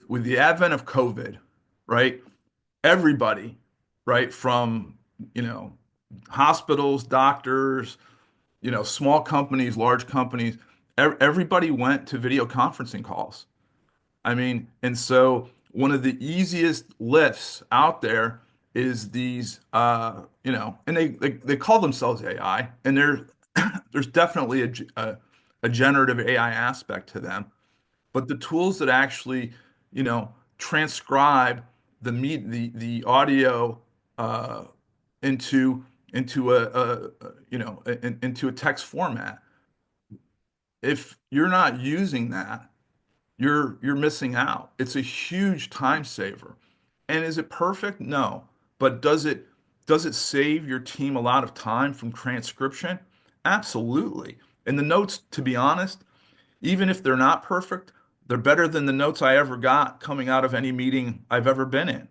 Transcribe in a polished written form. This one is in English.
with the advent of COVID, right? Everybody, right, from you know hospitals, doctors, small companies, large companies, everybody went to video conferencing calls. I mean, and so one of the easiest lifts out there is these, and they call themselves AI, and there's definitely a generative AI aspect to them. But the tools that actually, transcribe the audio uh, into into a text format. If you're not using that, you're missing out. It's a huge time saver. And is it perfect? No. But does it save your team a lot of time from transcription? Absolutely. And the notes, to be honest, even if they're not perfect, they're better than the notes I ever got coming out of any meeting I've ever been in.